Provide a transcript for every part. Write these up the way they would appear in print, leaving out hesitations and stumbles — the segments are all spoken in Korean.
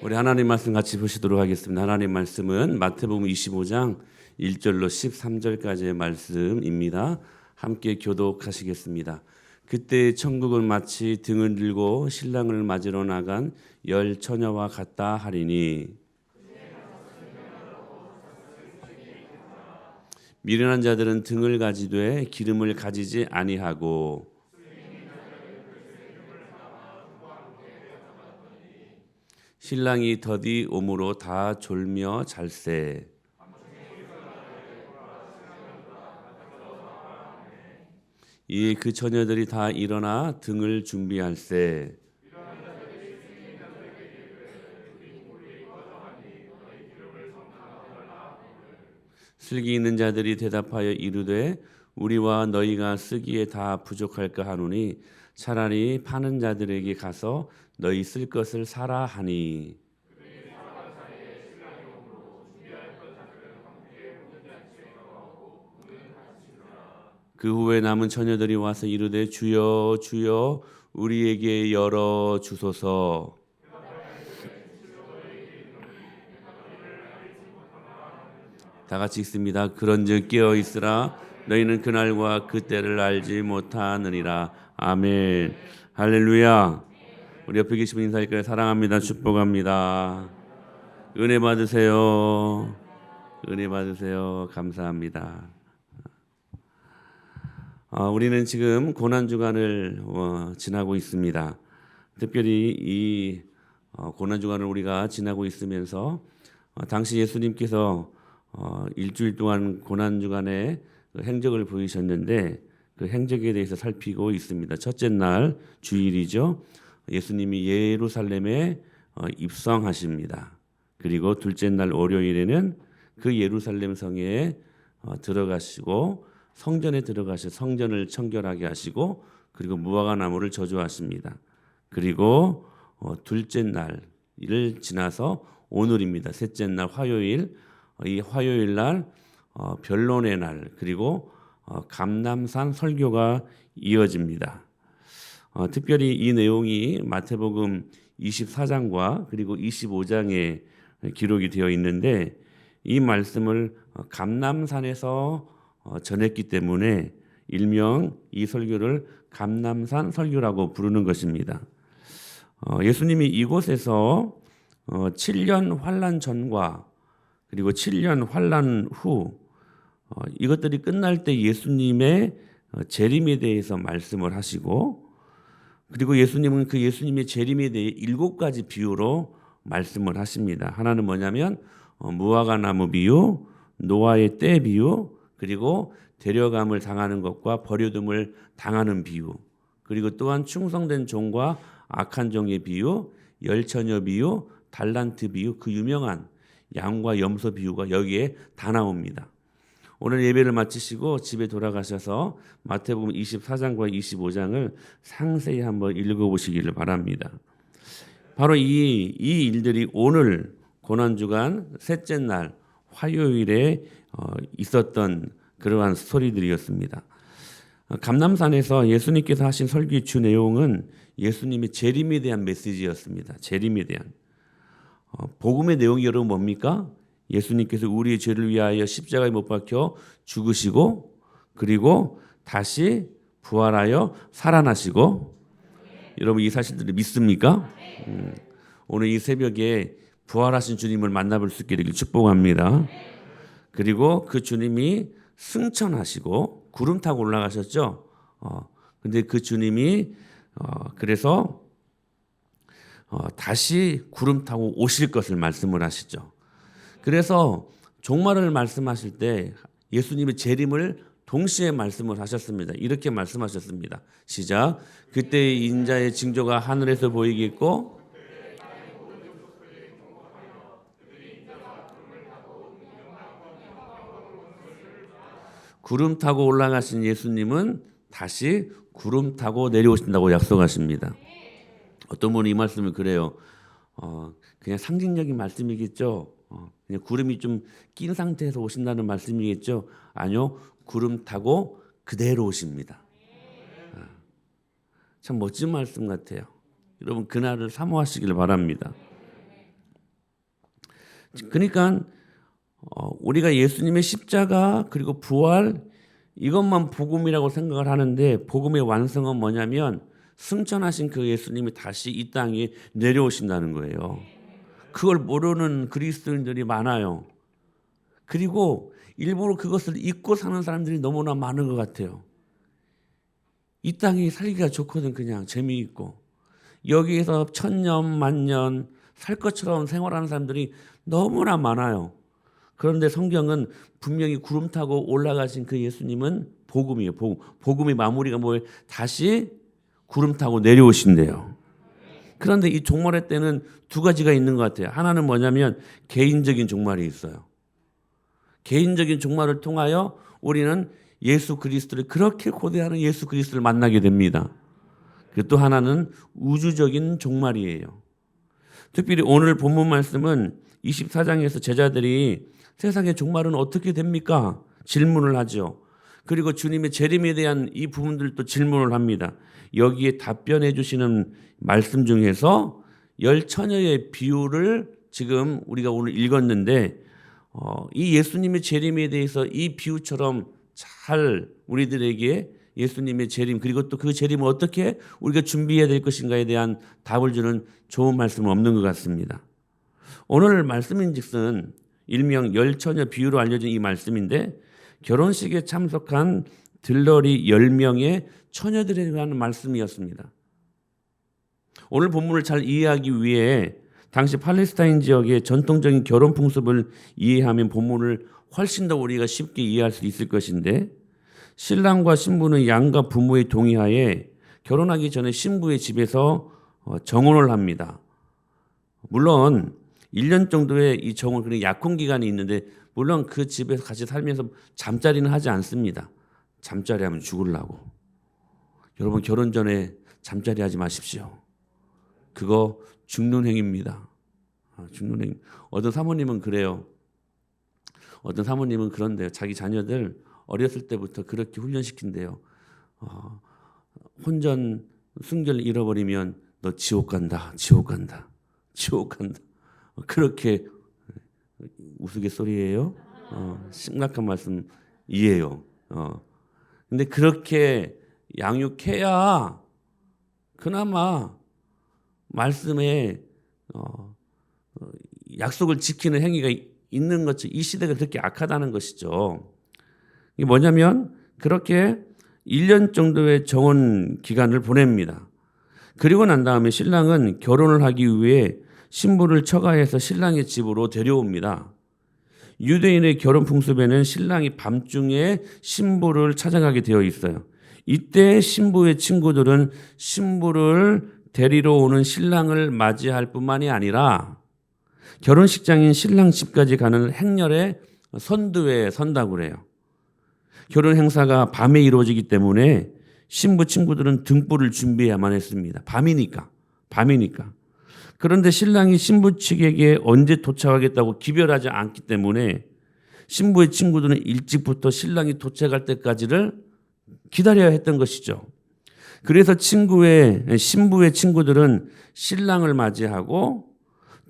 우리 하나님 말씀 같이 보시도록 하겠습니다. 하나님 말씀은 마태복음 25장 1절로 13절까지의 말씀입니다. 함께 교독하시겠습니다. 그때 천국은 마치 등을 들고 신랑을 맞으러 나간 열 처녀와 같다 하리니 미련한 자들은 등을 가지되 기름을 가지지 아니하고 신랑이 더디 오므로 다 졸며 잘세. 이에 그 처녀들이 다 일어나 등을 준비할세. 슬기 있는 자들이 대답하여 이르되 우리와 너희가 쓰기에 다 부족할까 하노니 차라리 파는 자들에게 가서 너희 쓸 것을 사라 하니 그 후에 남은 처녀들이 와서 이르되 주여 주여 우리에게 열어 주소서. 다 같이 읽습니다. 그런즉 깨어 있으라 너희는 그날과 그때를 알지 못하느니라. 아멘. 할렐루야. 우리 옆에 계신 분 인사할까요? 사랑합니다. 축복합니다. 은혜 받으세요. 은혜 받으세요. 감사합니다. 우리는 지금 고난주간을 지나고 있습니다. 특별히 이 고난주간을 우리가 지나고 있으면서 당시 예수님께서 일주일 동안 고난주간에 행적을 보이셨는데 그 행적에 대해서 살피고 있습니다. 첫째 날 주일이죠. 예수님이 예루살렘에 입성하십니다. 그리고 둘째 날 월요일에는 그 예루살렘 성에 들어가시고 성전에 들어가셔 성전을 청결하게 하시고 그리고 무화과 나무를 저주하십니다. 그리고 둘째 날을 지나서 오늘입니다. 셋째 날 화요일, 이 화요일 날 변론의 날 그리고 감람산 설교가 이어집니다. 특별히 이 내용이 마태복음 24장과 그리고 25장에 기록이 되어 있는데 이 말씀을 감람산에서 전했기 때문에 일명 이 설교를 감람산 설교라고 부르는 것입니다. 예수님이 이곳에서 7년 환난 전과 그리고 7년 환난 후 이것들이 끝날 때 예수님의 재림에 대해서 말씀을 하시고 그리고 예수님은 그 예수님의 재림에 대해 7가지 비유로 말씀을 하십니다. 하나는 뭐냐면 무화과 나무 비유, 노아의 때 비유, 그리고 데려감을 당하는 것과 버려둠을 당하는 비유, 그리고 또한 충성된 종과 악한 종의 비유, 열처녀 비유, 달란트 비유, 그 유명한 양과 염소 비유가 여기에 다 나옵니다. 오늘 예배를 마치시고 집에 돌아가셔서 마태복음 24장과 25장을 상세히 한번 읽어보시기를 바랍니다. 바로 이 일들이 오늘 고난주간 셋째 날 화요일에 있었던 그러한 스토리들이었습니다. 감람산에서 예수님께서 하신 설교의 주 내용은 예수님의 재림에 대한 메시지였습니다. 재림에 대한 복음의 내용이 여러분 뭡니까? 예수님께서 우리의 죄를 위하여 십자가에 못 박혀 죽으시고 그리고 다시 부활하여 살아나시고 여러분 이 사실들을 믿습니까? 오늘 이 새벽에 부활하신 주님을 만나볼 수 있게 되길 축복합니다. 그리고 그 주님이 승천하시고 구름 타고 올라가셨죠. 근데 그 주님이 그래서 다시 구름 타고 오실 것을 말씀을 하시죠. 그래서 종말을 말씀하실 때 예수님의 재림을 동시에 말씀을 하셨습니다. 이렇게 말씀하셨습니다. 시작. 그때 인자의 징조가 하늘에서 보이겠고 구름 타고 올라가신 예수님은 다시 구름 타고 내려오신다고 약속하십니다. 어떤 분이 이 말씀을 그래요. 그냥 상징적인 말씀이겠죠. 그냥 구름이 좀 낀 상태에서 오신다는 말씀이겠죠. 아니요. 구름 타고 그대로 오십니다. 참 멋진 말씀 같아요. 여러분 그날을 사모하시길 바랍니다. 그러니까 우리가 예수님의 십자가 그리고 부활 이것만 복음이라고 생각을 하는데 복음의 완성은 뭐냐면 승천하신 그 예수님이 다시 이 땅에 내려오신다는 거예요. 그걸 모르는 그리스도인들이 많아요. 그리고 일부러 그것을 잊고 사는 사람들이 너무나 많은 것 같아요. 이 땅이 살기가 좋거든. 그냥 재미있고 여기에서 천년 만년 살 것처럼 생활하는 사람들이 너무나 많아요. 그런데 성경은 분명히 구름 타고 올라가신 그 예수님은 복음이에요. 복음의 마무리가 뭐예요? 다시 구름 타고 내려오신대요. 그런데 이 종말의 때는 두 가지가 있는 것 같아요. 하나는 뭐냐면 개인적인 종말이 있어요. 개인적인 종말을 통하여 우리는 예수 그리스도를 그렇게 고대하는 예수 그리스도를 만나게 됩니다. 그리고 또 하나는 우주적인 종말이에요. 특별히 오늘 본문 말씀은 24장에서 제자들이 세상의 종말은 어떻게 됩니까? 질문을 하죠. 그리고 주님의 재림에 대한 이 부분들도 질문을 합니다. 여기에 답변해 주시는 말씀 중에서 열 처녀의 비유를 지금 우리가 오늘 읽었는데 이 예수님의 재림에 대해서 이 비유처럼 잘 우리들에게 예수님의 재림 그리고 또 그 재림을 어떻게 우리가 준비해야 될 것인가에 대한 답을 주는 좋은 말씀은 없는 것 같습니다. 오늘 말씀인즉슨 일명 열 처녀 비유로 알려진 이 말씀인데 결혼식에 참석한 들러리 10명의 처녀들에 관한 말씀이었습니다. 오늘 본문을 잘 이해하기 위해 당시 팔레스타인 지역의 전통적인 결혼 풍습을 이해하면 본문을 훨씬 더 우리가 쉽게 이해할 수 있을 것인데 신랑과 신부는 양가 부모의 동의하에 결혼하기 전에 신부의 집에서 정혼을 합니다. 물론 1년 정도의 이 정혼 그런 약혼 기간이 있는데 물론 그 집에서 같이 살면서 잠자리는 하지 않습니다. 잠자리 하면 죽으려고. 여러분 결혼 전에 잠자리 하지 마십시오. 그거 죽는 행위입니다. 죽는 행위. 어떤 사모님은 그래요. 어떤 사모님은 그런데요. 자기 자녀들 어렸을 때부터 그렇게 훈련시킨대요. 혼전 순결 잃어버리면 너 지옥 간다. 지옥 간다. 지옥 간다. 그렇게 우스갯소리예요. 심각한 말씀이에요. 근데 그렇게 양육해야 그나마 말씀에 약속을 지키는 행위가 있는 것이 이 시대가 그렇게 악하다는 것이죠. 이게 뭐냐면 그렇게 1년 정도의 정혼 기간을 보냅니다. 그리고 난 다음에 신랑은 결혼을 하기 위해 신부를 처가해서 신랑의 집으로 데려옵니다. 유대인의 결혼 풍습에는 신랑이 밤중에 신부를 찾아가게 되어 있어요. 이때 신부의 친구들은 신부를 데리러 오는 신랑을 맞이할 뿐만이 아니라 결혼식장인 신랑 집까지 가는 행렬에 선두에 선다고 그래요. 결혼 행사가 밤에 이루어지기 때문에 신부 친구들은 등불을 준비해야만 했습니다. 밤이니까. 그런데 신랑이 신부 측에게 언제 도착하겠다고 기별하지 않기 때문에 신부의 친구들은 일찍부터 신랑이 도착할 때까지를 기다려야 했던 것이죠. 그래서 신부의 친구들은 신랑을 맞이하고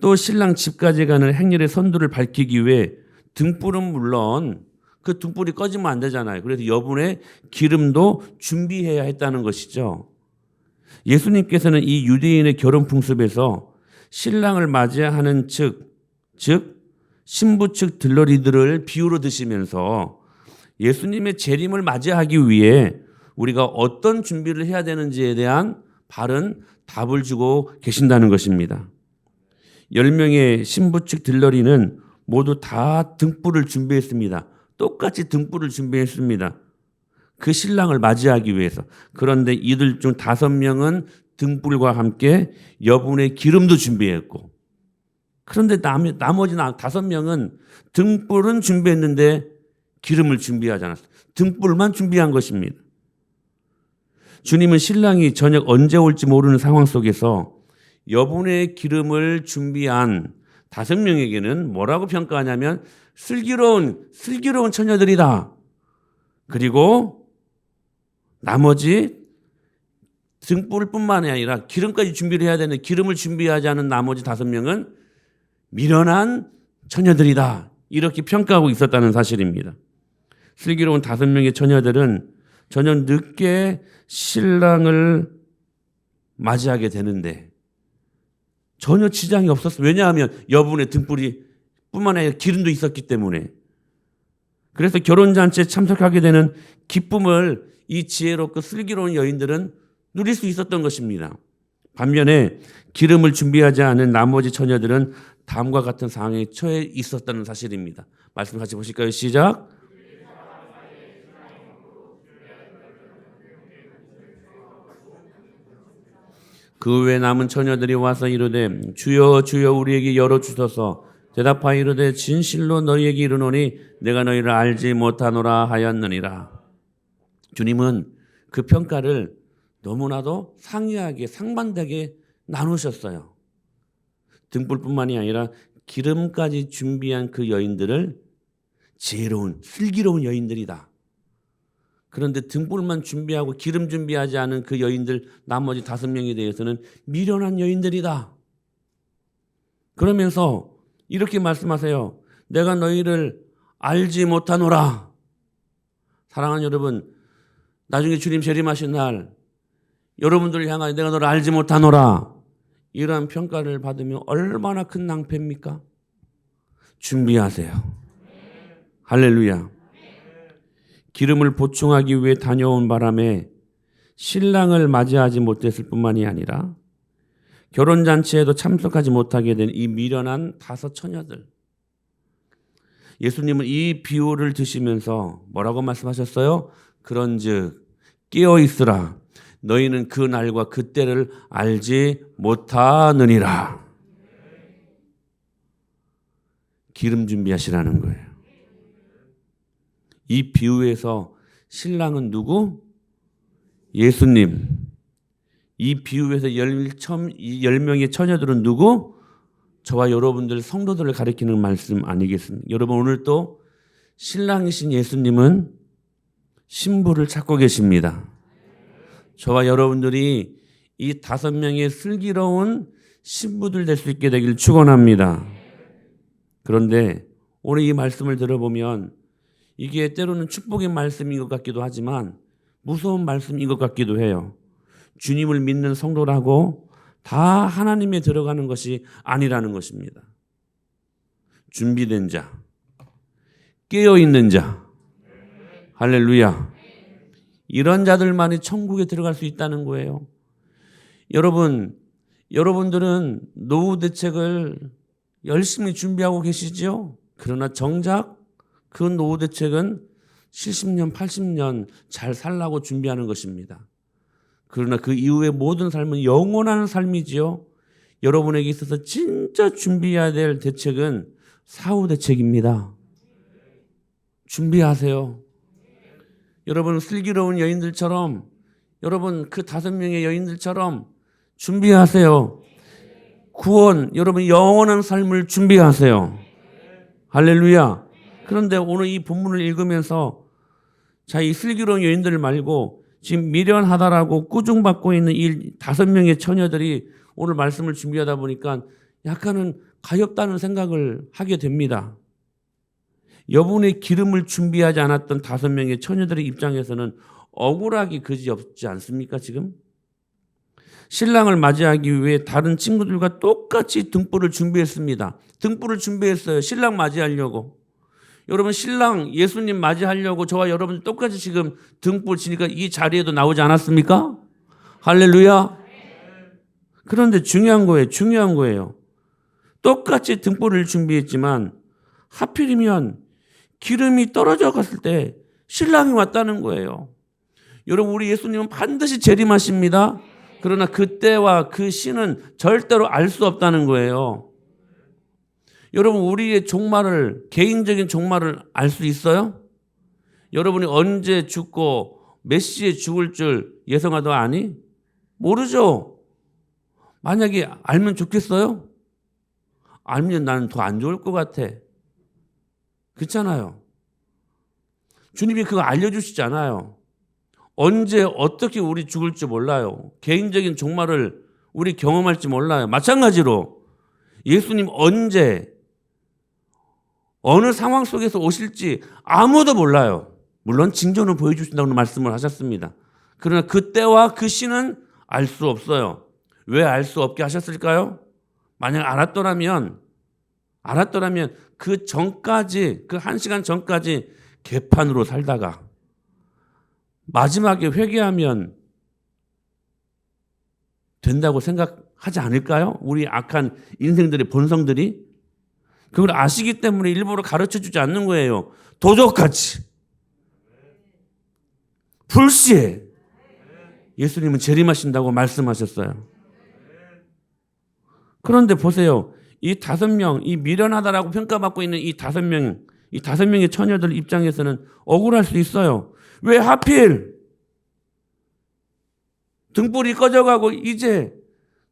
또 신랑 집까지 가는 행렬의 선두를 밝히기 위해 등불은 물론 그 등불이 꺼지면 안 되잖아요. 그래서 여분의 기름도 준비해야 했다는 것이죠. 예수님께서는 이 유대인의 결혼 풍습에서 신랑을 맞이하는 즉 신부 측 들러리들을 비유로 드시면서 예수님의 재림을 맞이하기 위해 우리가 어떤 준비를 해야 되는지에 대한 바른 답을 주고 계신다는 것입니다. 10명의 신부 측 들러리는 모두 다 등불을 준비했습니다. 똑같이 등불을 준비했습니다. 그 신랑을 맞이하기 위해서. 그런데 이들 중 5명은 등불과 함께 여분의 기름도 준비했고 그런데 나머지 5명은 등불은 준비했는데 기름을 준비하지 않았어요. 등불만 준비한 것입니다. 주님은 신랑이 저녁 언제 올지 모르는 상황 속에서 여분의 기름을 준비한 5명에게는 뭐라고 평가하냐면 슬기로운 처녀들이다. 그리고 나머지 등불뿐만 아니라 기름까지 준비를 해야 되는 기름을 준비하지 않은 나머지 5명은 미련한 처녀들이다. 이렇게 평가하고 있었다는 사실입니다. 슬기로운 5명의 처녀들은 저녁 늦게 신랑을 맞이하게 되는데 전혀 지장이 없었어요. 왜냐하면 여분의 등불이 뿐만 아니라 기름도 있었기 때문에. 그래서 결혼잔치에 참석하게 되는 기쁨을 이 지혜롭고 슬기로운 여인들은 누릴 수 있었던 것입니다. 반면에 기름을 준비하지 않은 나머지 처녀들은 다음과 같은 상황에 처해 있었다는 사실입니다. 말씀 같이 보실까요? 시작. 그 외 남은 처녀들이 와서 이르되 주여 주여 우리에게 열어주소서. 대답하여 이르되 진실로 너희에게 이르노니 내가 너희를 알지 못하노라 하였느니라. 주님은 그 평가를 너무나도 상이하게 상반되게 나누셨어요. 등불뿐만이 아니라 기름까지 준비한 그 여인들을 지혜로운 슬기로운 여인들이다. 그런데 등불만 준비하고 기름 준비하지 않은 그 여인들 나머지 5명에 대해서는 미련한 여인들이다. 그러면서 이렇게 말씀하세요. 내가 너희를 알지 못하노라. 사랑하는 여러분, 나중에 주님 재림하신 날 여러분들을 향하여 내가 너를 알지 못하노라. 이러한 평가를 받으면 얼마나 큰 낭패입니까? 준비하세요. 할렐루야. 기름을 보충하기 위해 다녀온 바람에 신랑을 맞이하지 못했을 뿐만이 아니라 결혼잔치에도 참석하지 못하게 된 이 미련한 5 처녀들. 예수님은 이 비유를 드시면서 뭐라고 말씀하셨어요? 그런즉 깨어있으라. 너희는 그 날과 그 때를 알지 못하느니라. 기름 준비하시라는 거예요. 이 비유에서 신랑은 누구? 예수님. 이 비유에서 10명의 처녀들은 누구? 저와 여러분들 성도들을 가리키는 말씀 아니겠습니까? 여러분 오늘 또 신랑이신 예수님은 신부를 찾고 계십니다. 저와 여러분들이 이 5명의 슬기로운 신부들 될 수 있게 되길 축원합니다. 그런데 오늘 이 말씀을 들어보면 이게 때로는 축복의 말씀인 것 같기도 하지만 무서운 말씀인 것 같기도 해요. 주님을 믿는 성도라고 다 하나님에 들어가는 것이 아니라는 것입니다. 준비된 자, 깨어있는 자, 할렐루야. 이런 자들만이 천국에 들어갈 수 있다는 거예요. 여러분들은 노후 대책을 열심히 준비하고 계시죠? 그러나 정작 그 노후 대책은 70년, 80년 잘 살라고 준비하는 것입니다. 그러나 그 이후의 모든 삶은 영원한 삶이지요. 여러분에게 있어서 진짜 준비해야 될 대책은 사후 대책입니다. 준비하세요. 여러분 슬기로운 여인들처럼 여러분 그 5명의 여인들처럼 준비하세요. 구원, 여러분 영원한 삶을 준비하세요. 할렐루야. 그런데 오늘 이 본문을 읽으면서 자, 이 슬기로운 여인들 말고 지금 미련하다라고 꾸중받고 있는 이 5명의 처녀들이 오늘 말씀을 준비하다 보니까 약간은 가엾다는 생각을 하게 됩니다. 여분의 기름을 준비하지 않았던 5명의 처녀들의 입장에서는 억울하기 그지없지 않습니까 지금? 신랑을 맞이하기 위해 다른 친구들과 똑같이 등불을 준비했습니다. 등불을 준비했어요. 신랑 맞이하려고. 여러분 신랑 예수님 맞이하려고 저와 여러분 똑같이 지금 등불 치니까 이 자리에도 나오지 않았습니까? 할렐루야. 그런데 중요한 거예요. 똑같이 등불을 준비했지만 하필이면 기름이 떨어져 갔을 때 신랑이 왔다는 거예요. 여러분 우리 예수님은 반드시 재림하십니다. 그러나 그때와 그 시는 절대로 알 수 없다는 거예요. 여러분 우리의 종말을 개인적인 종말을 알 수 있어요? 여러분이 언제 죽고 몇 시에 죽을 줄 예상하도 아니? 모르죠. 만약에 알면 좋겠어요? 알면 나는 더 안 좋을 것 같아. 그렇잖아요. 주님이 그거 알려주시잖아요. 언제 어떻게 우리 죽을지 몰라요. 개인적인 종말을 우리 경험할지 몰라요. 마찬가지로 예수님 언제 어느 상황 속에서 오실지 아무도 몰라요. 물론 징조는 보여주신다고 말씀을 하셨습니다. 그러나 그때와 그 시는 알 수 없어요. 왜 알 수 없게 하셨을까요? 만약 알았더라면 그 전까지, 그 1시간 전까지 개판으로 살다가 마지막에 회개하면 된다고 생각하지 않을까요? 우리 악한 인생들의 본성들이 그걸 아시기 때문에 일부러 가르쳐주지 않는 거예요. 도적같이 불시에 예수님은 재림하신다고 말씀하셨어요. 그런데 보세요. 이 5명, 이 미련하다라고 평가받고 있는 이 5명의 처녀들 입장에서는 억울할 수 있어요. 왜 하필 등불이 꺼져가고 이제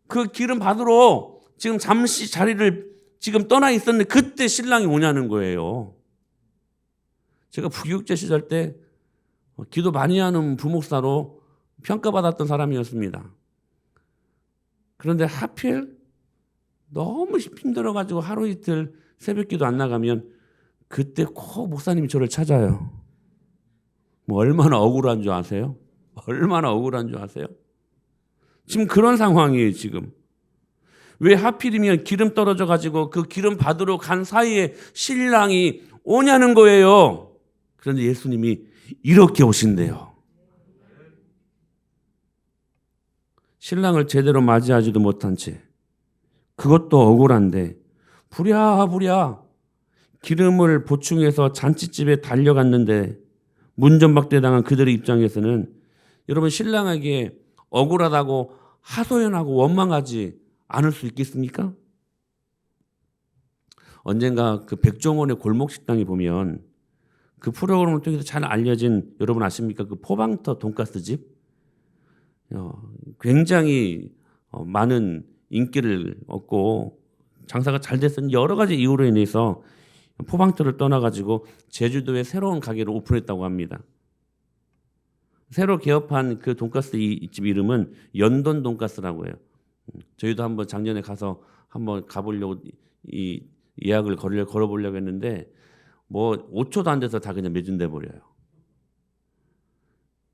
그 기름 받으러 지금 잠시 자리를 지금 떠나 있었는데 그때 신랑이 오냐는 거예요. 제가 부교육자 시절 때 기도 많이 하는 부목사로 평가받았던 사람이었습니다. 그런데 하필 너무 힘들어가지고 하루 이틀 새벽기도 안 나가면 그때 꼭 목사님이 저를 찾아요. 뭐 얼마나 억울한 줄 아세요? 얼마나 억울한 줄 아세요? 지금 그런 상황이에요. 지금. 왜 하필이면 기름 떨어져가지고 그 기름 받으러 간 사이에 신랑이 오냐는 거예요. 그런데 예수님이 이렇게 오신대요. 신랑을 제대로 맞이하지도 못한 채 그것도 억울한데 부랴부랴 기름을 보충해서 잔치집에 달려갔는데 문전박대당한 그들의 입장에서는 여러분 신랑에게 억울하다고 하소연하고 원망하지 않을 수 있겠습니까? 언젠가 그 백종원의 골목식당에 보면 그 프로그램을 통해서 잘 알려진 여러분 아십니까? 그 포방터 돈가스집 굉장히 많은 인기를 얻고 장사가 잘 됐던 여러 가지 이유로 인해서 포방터를 떠나가지고 제주도에 새로운 가게를 오픈했다고 합니다. 새로 개업한 그 돈가스 이 집 이름은 연돈 돈가스라고 해요. 저희도 한번 작년에 가서 한번 가보려고 이 예약을 걸어보려고 했는데 뭐 5초도 안 돼서 다 그냥 매진돼 버려요.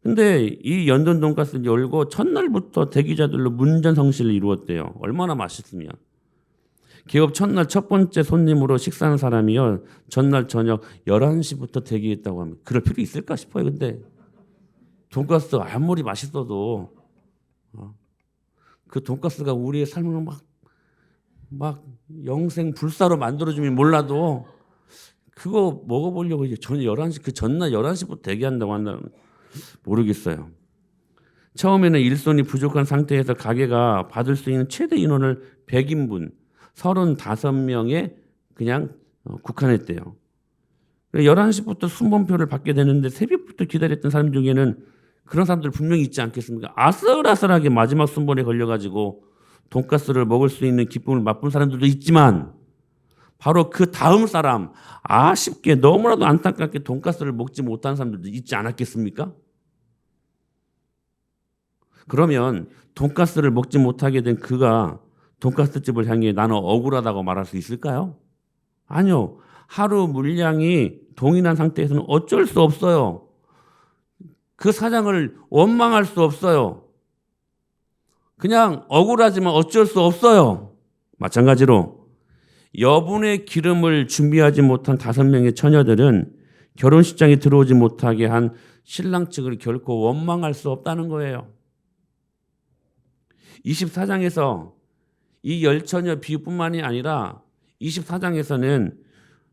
근데 이 연돈 돈가스를 열고 첫날부터 대기자들로 문전성시를 이루었대요. 얼마나 맛있으면. 개업 첫날 첫 번째 손님으로 식사하는 사람이요. 전날 저녁 11시부터 대기했다고 합니다. 그럴 필요 있을까 싶어요. 근데 돈가스 아무리 맛있어도 그 돈가스가 우리의 삶을 막 영생 불사로 만들어주면 몰라도 그거 먹어보려고 이제 저녁 11시 그 전날 11시부터 대기한다고 한다는 모르겠어요. 처음에는 일손이 부족한 상태에서 가게가 받을 수 있는 최대 인원을 100인분 35명에 그냥 국한했대요. 11시부터 순번표를 받게 되는데 새벽부터 기다렸던 사람 중에는 그런 사람들 분명히 있지 않겠습니까? 아슬아슬하게 마지막 순번에 걸려가지고 돈가스를 먹을 수 있는 기쁨을 맛본 사람들도 있지만 바로 그 다음 사람 아쉽게 너무나도 안타깝게 돈가스를 먹지 못한 사람들도 있지 않았겠습니까? 그러면 돈가스를 먹지 못하게 된 그가 돈가스 집을 향해 나는 억울하다고 말할 수 있을까요? 아니요. 하루 물량이 동일한 상태에서는 어쩔 수 없어요. 그 사장을 원망할 수 없어요. 그냥 억울하지만 어쩔 수 없어요. 마찬가지로 여분의 기름을 준비하지 못한 5명의 처녀들은 결혼식장에 들어오지 못하게 한 신랑 측을 결코 원망할 수 없다는 거예요. 24장에서 이 10처녀 비유뿐만이 아니라 24장에서는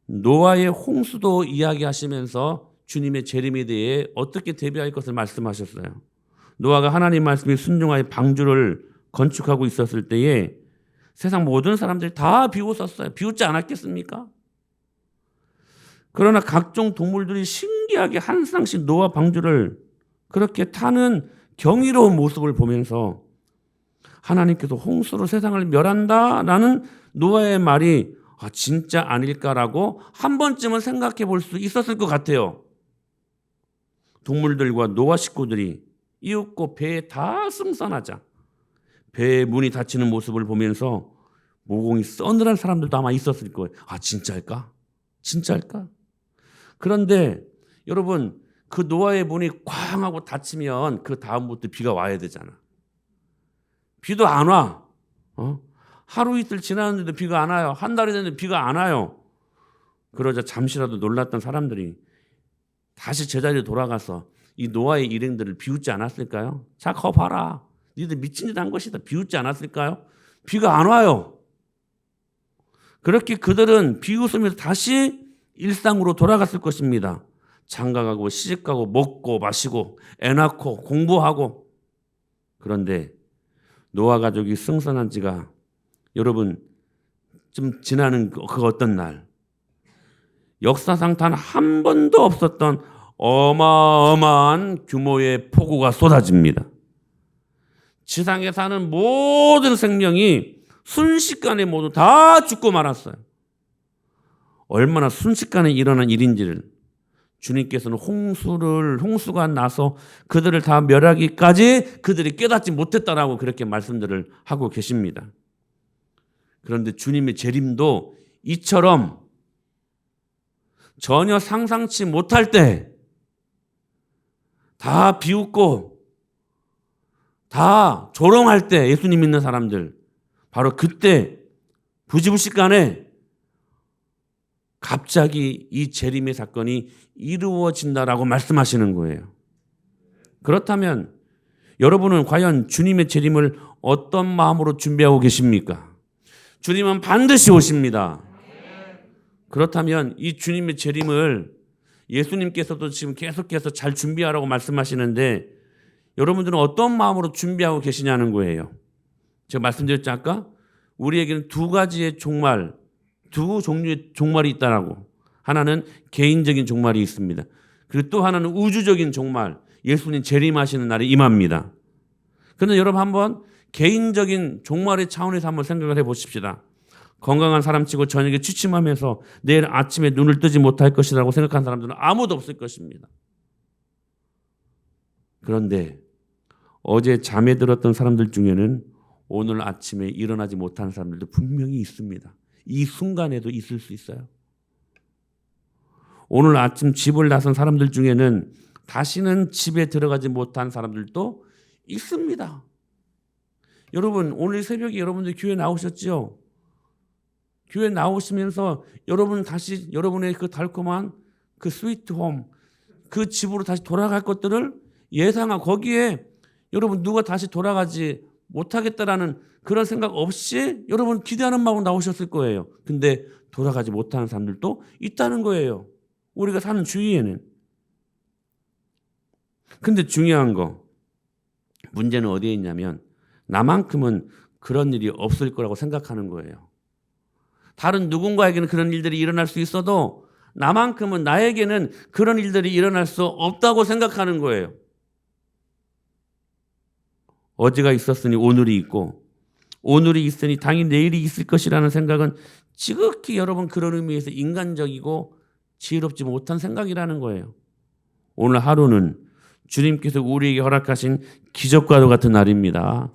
노아의 홍수도 이야기하시면서 주님의 재림에 대해 어떻게 대비할 것을 말씀하셨어요. 노아가 하나님 말씀에 순종하여 방주를 건축하고 있었을 때에 세상 모든 사람들이 다 비웃었어요. 비웃지 않았겠습니까? 그러나 각종 동물들이 신기하게 한 쌍씩 노아 방주를 그렇게 타는 경이로운 모습을 보면서 하나님께서 홍수로 세상을 멸한다라는 노아의 말이 진짜 아닐까라고 한 번쯤은 생각해 볼 수 있었을 것 같아요. 동물들과 노아 식구들이 이윽고 배에 다 승선하자 배의 문이 닫히는 모습을 보면서 모공이 서늘한 사람들도 아마 있었을 거예요. 진짜일까? 진짜일까? 그런데 여러분, 그 노아의 문이 쾅 하고 닫히면 그 다음부터 비가 와야 되잖아. 비도 안 와. 하루 이틀 지났는데도 비가 안 와요. 한 달이 됐는데 비가 안 와요. 그러자 잠시라도 놀랐던 사람들이 다시 제자리에 돌아가서 이 노아의 일행들을 비웃지 않았을까요? 자, 거 봐라. 니들 미친 짓 한 것이다. 비웃지 않았을까요? 비가 안 와요. 그렇게 그들은 비웃으면서 다시 일상으로 돌아갔을 것입니다. 장가가고 시집가고 먹고 마시고 애 낳고 공부하고. 그런데 노아 가족이 승선한 지가 여러분 좀 지나는 그 어떤 날, 역사상 단 한 번도 없었던 어마어마한 규모의 폭우가 쏟아집니다. 지상에 사는 모든 생명이 순식간에 모두 다 죽고 말았어요. 얼마나 순식간에 일어난 일인지를 주님께서는 홍수가 나서 그들을 다 멸하기까지 그들이 깨닫지 못했다라고 그렇게 말씀들을 하고 계십니다. 그런데 주님의 재림도 이처럼 전혀 상상치 못할 때 다 비웃고 다 조롱할 때 예수님 믿는 사람들, 바로 그때 부지불식간에 갑자기 이 재림의 사건이 이루어진다라고 말씀하시는 거예요. 그렇다면 여러분은 과연 주님의 재림을 어떤 마음으로 준비하고 계십니까? 주님은 반드시 오십니다. 그렇다면 이 주님의 재림을 예수님께서도 지금 계속해서 잘 준비하라고 말씀하시는데 여러분들은 어떤 마음으로 준비하고 계시냐는 거예요. 제가 말씀드렸죠 아까? 우리에게는 두 가지의 종말, 두 종류의 종말이 있다라고. 하나는 개인적인 종말이 있습니다. 그리고 또 하나는 우주적인 종말, 예수님 재림하시는 날이 임합니다. 그런데 여러분 한번 개인적인 종말의 차원에서 한번 생각을 해보십시다. 건강한 사람치고 저녁에 취침하면서 내일 아침에 눈을 뜨지 못할 것이라고 생각한 사람들은 아무도 없을 것입니다. 그런데 어제 잠에 들었던 사람들 중에는 오늘 아침에 일어나지 못한 사람들도 분명히 있습니다. 이 순간에도 있을 수 있어요. 오늘 아침 집을 나선 사람들 중에는 다시는 집에 들어가지 못한 사람들도 있습니다. 여러분 오늘 새벽에 여러분들 교회 나오셨죠? 교회 나오시면서 여러분 다시 여러분의 그 달콤한 그 스위트 홈, 그 집으로 다시 돌아갈 것들을 예상하고 거기에 여러분 누가 다시 돌아가지 못하겠다라는 그런 생각 없이 여러분 기대하는 마음으로 나오셨을 거예요. 근데 돌아가지 못하는 사람들도 있다는 거예요. 우리가 사는 주위에는. 근데 중요한 거, 문제는 어디에 있냐면 나만큼은 그런 일이 없을 거라고 생각하는 거예요. 다른 누군가에게는 그런 일들이 일어날 수 있어도 나만큼은 나에게는 그런 일들이 일어날 수 없다고 생각하는 거예요. 어제가 있었으니 오늘이 있고 오늘이 있으니 당연히 내일이 있을 것이라는 생각은 지극히 여러분 그런 의미에서 인간적이고 지혜롭지 못한 생각이라는 거예요. 오늘 하루는 주님께서 우리에게 허락하신 기적과도 같은 날입니다.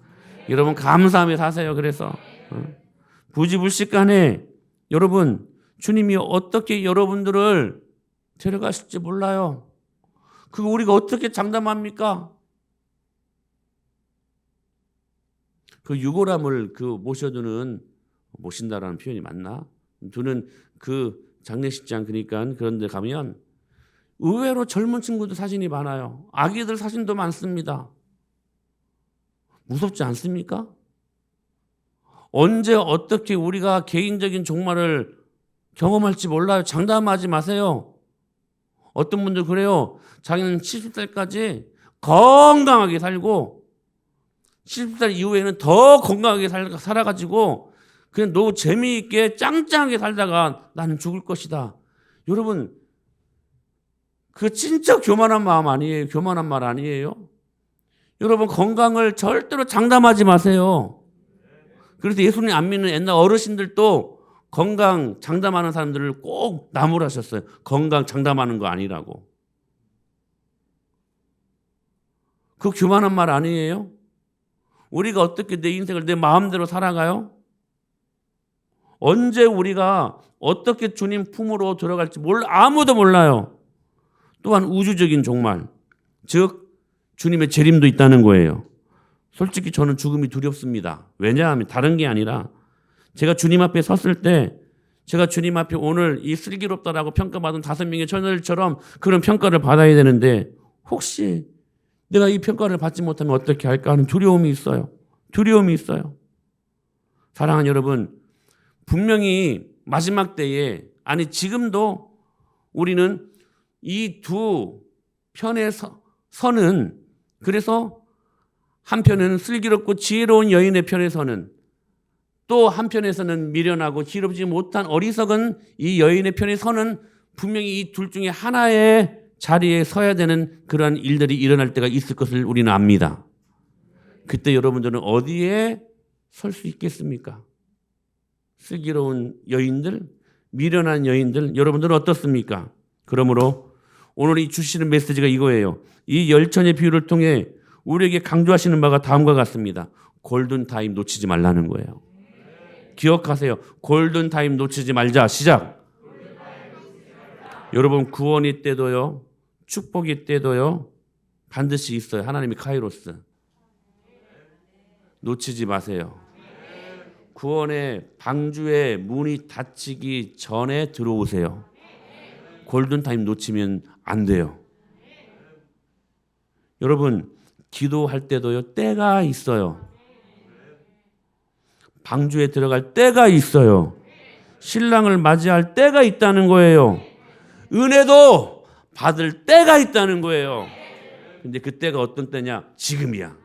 여러분 감사하며 사세요. 그래서 부지불식간에 여러분 주님이 어떻게 여러분들을 데려가실지 몰라요. 그거 우리가 어떻게 장담합니까? 그 유골함을 모신다라는 표현이 맞나? 두는 그 장례식장 그러니까 그런 데 가면 의외로 젊은 친구들 사진이 많아요. 아기들 사진도 많습니다. 무섭지 않습니까? 언제 어떻게 우리가 개인적인 종말을 경험할지 몰라요. 장담하지 마세요. 어떤 분들 그래요. 자기는 70살까지 건강하게 살고 70살 이후에는 더 건강하게 살아가지고 그냥 너무 재미있게 짱짱하게 살다가 나는 죽을 것이다. 여러분 그 진짜 교만한 마음 아니에요? 교만한 말 아니에요? 여러분 건강을 절대로 장담하지 마세요. 그래서 예수님 안 믿는 옛날 어르신들도 건강 장담하는 사람들을 꼭 나무라셨어요. 건강 장담하는 거 아니라고. 그 교만한 말 아니에요? 우리가 어떻게 내 인생을 내 마음대로 살아가요? 언제 우리가 어떻게 주님 품으로 들어갈지 아무도 몰라요. 또한 우주적인 종말, 즉 주님의 재림도 있다는 거예요. 솔직히 저는 죽음이 두렵습니다. 왜냐하면 다른 게 아니라 제가 주님 앞에 섰을 때 제가 주님 앞에 오늘 이 슬기롭다라고 평가받은 5명의 처녀들처럼 그런 평가를 받아야 되는데 혹시 내가 이 평가를 받지 못하면 어떻게 할까 하는 두려움이 있어요. 두려움이 있어요. 사랑하는 여러분, 분명히 마지막 때에, 아니 지금도 우리는 이 두 편의 선은, 그래서 한편은 슬기롭고 지혜로운 여인의 편에 서는, 또 한편에서는 미련하고 지혜롭지 못한 어리석은 이 여인의 편에 서는, 분명히 이 둘 중에 하나의 자리에 서야 되는 그러한 일들이 일어날 때가 있을 것을 우리는 압니다. 그때 여러분들은 어디에 설 수 있겠습니까? 슬기로운 여인들, 미련한 여인들, 여러분들은 어떻습니까? 그러므로 오늘 이 주시는 메시지가 이거예요. 이 열천의 비유를 통해 우리에게 강조하시는 바가 다음과 같습니다. 골든타임 놓치지 말라는 거예요. 기억하세요. 골든타임 놓치지 말자. 시작. 여러분, 구원이 때도요, 축복이 때도요, 반드시 있어요. 하나님이 카이로스. 놓치지 마세요. 구원의 방주의 문이 닫히기 전에 들어오세요. 골든타임 놓치면 안 돼요. 여러분, 기도할 때도요, 때가 있어요. 방주에 들어갈 때가 있어요. 신랑을 맞이할 때가 있다는 거예요. 은혜도 받을 때가 있다는 거예요. 근데 그 때가 어떤 때냐? 지금이야.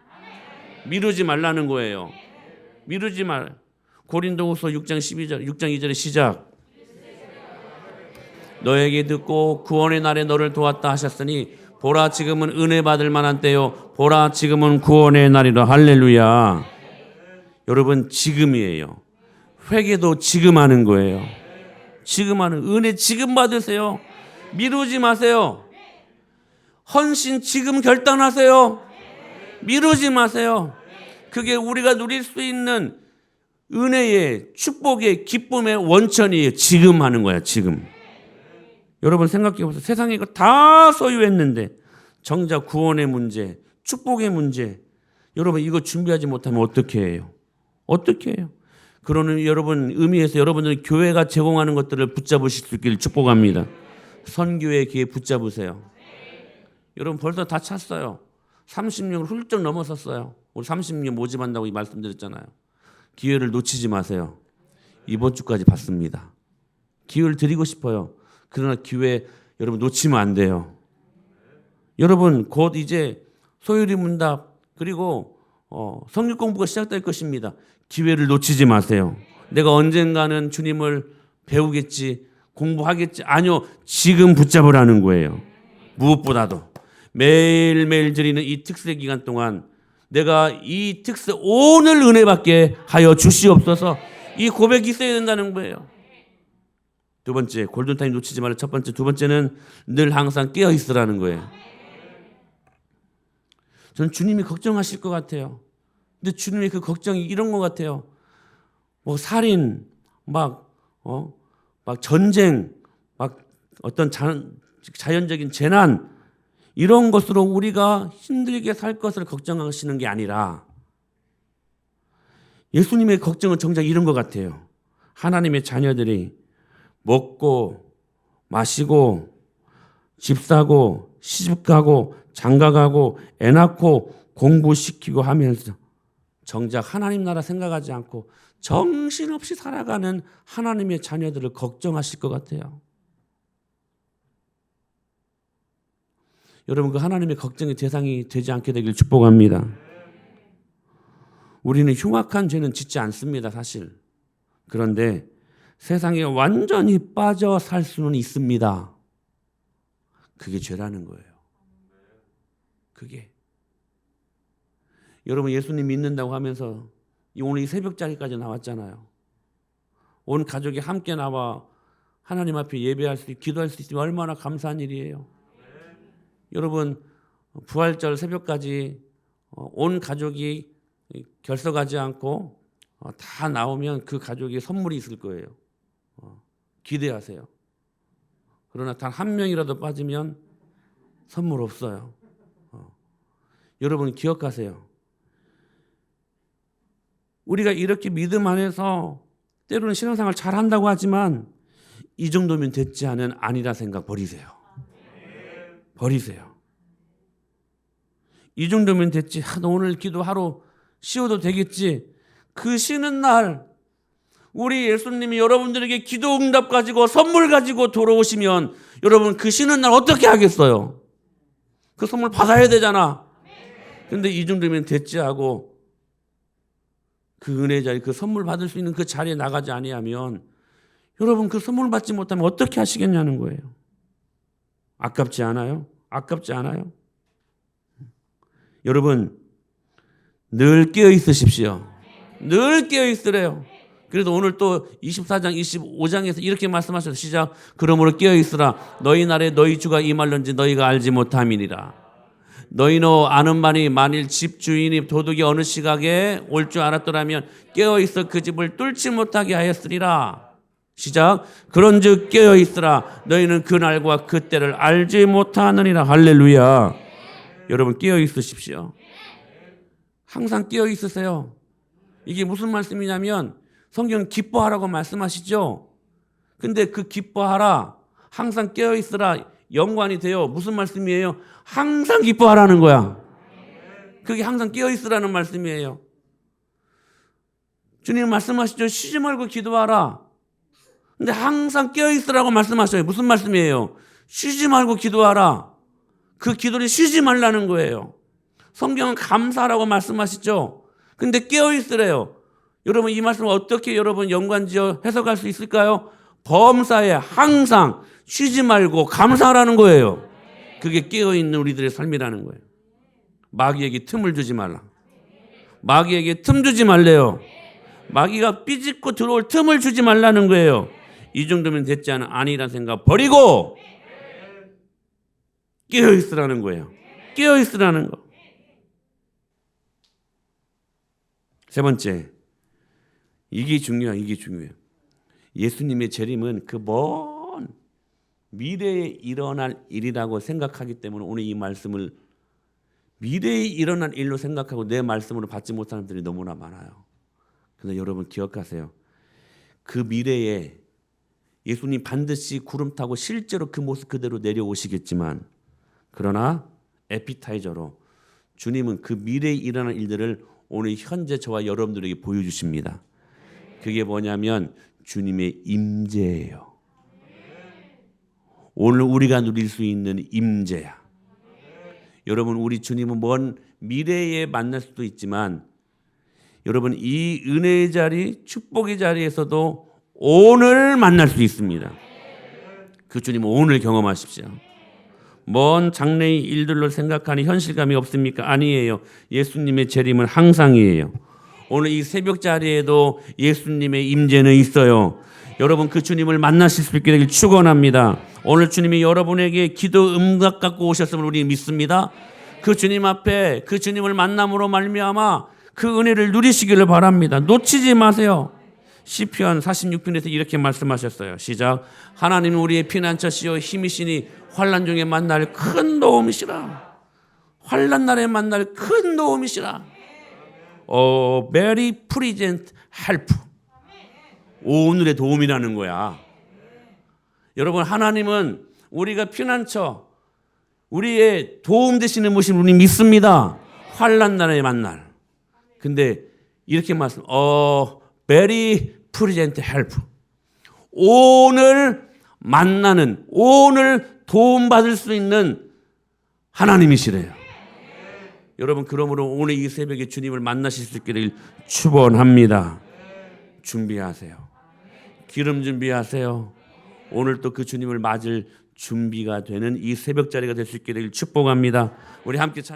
미루지 말라는 거예요. 미루지 말. 고린도후서 6장 12절, 6장 2절의 시작. 너에게 듣고 구원의 날에 너를 도왔다 하셨으니 보라 지금은 은혜 받을 만한 때요. 보라 지금은 구원의 날이라. 할렐루야. 여러분, 지금이에요. 회개도 지금 하는 거예요. 지금 하는 은혜 지금 받으세요. 미루지 마세요. 헌신 지금 결단하세요. 미루지 마세요. 그게 우리가 누릴 수 있는 은혜의 축복의 기쁨의 원천이에요. 지금 하는 거야. 지금. 여러분 생각해 보세요. 세상에 이거 다 소유했는데 정작 구원의 문제, 축복의 문제, 여러분 이거 준비하지 못하면 어떻게 해요? 어떻게 해요? 그러는 여러분 의미에서 여러분들 교회가 제공하는 것들을 붙잡으실 수 있기를 축복합니다. 선교의 기회 붙잡으세요. 여러분 벌써 다 찼어요. 30명을 훌쩍 넘어섰어요. 우리 30명 모집한다고 이 말씀드렸잖아요. 기회를 놓치지 마세요. 이번 주까지 받습니다. 기회를 드리고 싶어요. 그러나 기회 여러분 놓치면 안 돼요. 여러분 곧 이제 소율이 문답 그리고 성경 공부가 시작될 것입니다. 기회를 놓치지 마세요. 내가 언젠가는 주님을 배우겠지, 공부하겠지. 아니요. 지금 붙잡으라는 거예요. 무엇보다도 매일매일 드리는 이 특세 기간 동안 내가 이 특세 오늘 은혜 받게 하여 주시옵소서. 이 고백이 있어야 된다는 거예요. 두 번째, 골든타임 놓치지 말라. 첫 번째, 두 번째는 늘 항상 깨어 있으라는 거예요. 저는 주님이 걱정하실 것 같아요. 근데 주님의 그 걱정이 이런 것 같아요. 뭐 살인, 막 전쟁, 막 어떤 자연적인 재난 이런 것으로 우리가 힘들게 살 것을 걱정하시는 게 아니라 예수님의 걱정은 정작 이런 것 같아요. 하나님의 자녀들이 먹고 마시고 집 사고 시집 가고 장가 가고 애 낳고 공부시키고 하면서 정작 하나님 나라 생각하지 않고 정신없이 살아가는 하나님의 자녀들을 걱정하실 것 같아요. 여러분 그 하나님의 걱정의 대상이 되지 않게 되길 축복합니다. 우리는 흉악한 죄는 짓지 않습니다. 사실. 그런데 세상에 완전히 빠져 살 수는 있습니다. 그게 죄라는 거예요. 그게. 여러분 예수님 믿는다고 하면서 오늘 이 새벽자리까지 나왔잖아요. 온 가족이 함께 나와 하나님 앞에 예배할 수 있고 기도할 수 있으면 얼마나 감사한 일이에요. 여러분 부활절 새벽까지 온 가족이 결석하지 않고 다 나오면 그 가족에 선물이 있을 거예요. 기대하세요. 그러나 단 한 명이라도 빠지면 선물 없어요. 여러분 기억하세요. 우리가 이렇게 믿음 안에서 때로는 신앙생활 잘한다고 하지만 이 정도면 됐지 않은 아니라 생각 버리세요. 버리세요. 이 정도면 됐지. 오늘 기도하러 쉬어도 되겠지. 그 쉬는 날 우리 예수님이 여러분들에게 기도 응답 가지고 선물 가지고 돌아오시면 여러분 그 쉬는 날 어떻게 하겠어요? 그 선물 받아야 되잖아. 근데 이 정도면 됐지 하고 그 은혜 자리, 그 선물 받을 수 있는 그 자리에 나가지 아니하면 여러분 그 선물 받지 못하면 어떻게 하시겠냐는 거예요. 아깝지 않아요? 아깝지 않아요? 여러분 늘 깨어 있으십시오. 늘 깨어 있으래요. 그래도 오늘 또 24장 25장에서 이렇게 말씀하셨어요. 시작. 그러므로 깨어 있으라. 너희 날에 너희 주가 임할런지 너희가 알지 못함이니라. 너희는 아는 바니 만일 집 주인이 도둑이 어느 시각에 올 줄 알았더라면 깨어 있어 그 집을 뚫지 못하게 하였으리라. 시작. 그런즉 깨어 있으라. 너희는 그 날과 그 때를 알지 못하느니라. 할렐루야. 여러분 깨어 있으십시오. 항상 깨어 있으세요. 이게 무슨 말씀이냐면 성경은 기뻐하라고 말씀하시죠. 근데 그 기뻐하라, 항상 깨어 있으라 연관이 돼요. 무슨 말씀이에요? 항상 기뻐하라는 거야. 그게 항상 깨어 있으라는 말씀이에요. 주님 말씀하시죠. 쉬지 말고 기도하라. 근데 항상 깨어 있으라고 말씀하셔요. 무슨 말씀이에요? 쉬지 말고 기도하라. 그 기도를 쉬지 말라는 거예요. 성경은 감사하라고 말씀하시죠. 근데 깨어 있으래요. 여러분 이 말씀을 어떻게 여러분 연관지어 해석할 수 있을까요? 범사에 항상 쉬지 말고 감사하라는 거예요. 그게 깨어있는 우리들의 삶이라는 거예요. 마귀에게 틈을 주지 말라. 마귀에게 틈 주지 말래요. 마귀가 삐집고 들어올 틈을 주지 말라는 거예요. 이 정도면 됐지 않은 아니란 생각 버리고 깨어있으라는 거예요. 깨어있으라는 거. 세 번째, 이게 중요해요. 이게 중요해요. 예수님의 재림은 그 먼 미래에 일어날 일이라고 생각하기 때문에 오늘 이 말씀을 미래에 일어날 일로 생각하고 내 말씀으로 받지 못하는 분들이 너무나 많아요. 그런데 여러분 기억하세요. 그 미래에 예수님 반드시 구름 타고 실제로 그 모습 그대로 내려오시겠지만 그러나 에피타이저로 주님은 그 미래에 일어날 일들을 오늘 현재 저와 여러분들에게 보여주십니다. 그게 뭐냐면 주님의 임재예요. 오늘 우리가 누릴 수 있는 임재야. 여러분 우리 주님은 먼 미래에 만날 수도 있지만 여러분 이 은혜의 자리, 축복의 자리에서도 오늘 만날 수 있습니다. 그 주님은 오늘 경험하십시오. 먼 장래의 일들로 생각하니 현실감이 없습니까? 아니에요. 예수님의 재림은 항상이에요. 오늘 이 새벽 자리에도 예수님의 임재는 있어요. 여러분 그 주님을 만나실 수 있게 되길 축원합니다. 오늘 주님이 여러분에게 기도 응답 갖고 오셨음을 우리 믿습니다. 그 주님 앞에 그 주님을 만남으로 말미암아 그 은혜를 누리시기를 바랍니다. 놓치지 마세요. 시편 46편에서 이렇게 말씀하셨어요. 시작. 하나님은 우리의 피난처시요 힘이시니 환난 중에 만날 큰 도움이시라. 환난 날에 만날 큰 도움이시라. very present help. 오늘의 도움이라는 거야. 여러분 하나님은 우리가 피난처 우리의 도움 되시는 분이신 우리 믿습니다. 환난 날에 만날. 근데 이렇게 말씀 very present help. 오늘 만나는 오늘 도움받을 수 있는 하나님이시래요. 여러분 그러므로 오늘 이 새벽에 주님을 만나실 수 있게 되길 축원합니다. 준비하세요. 기름 준비하세요. 오늘 또 그 주님을 맞을 준비가 되는 이 새벽 자리가 될 수 있게 되길 축복합니다. 우리 함께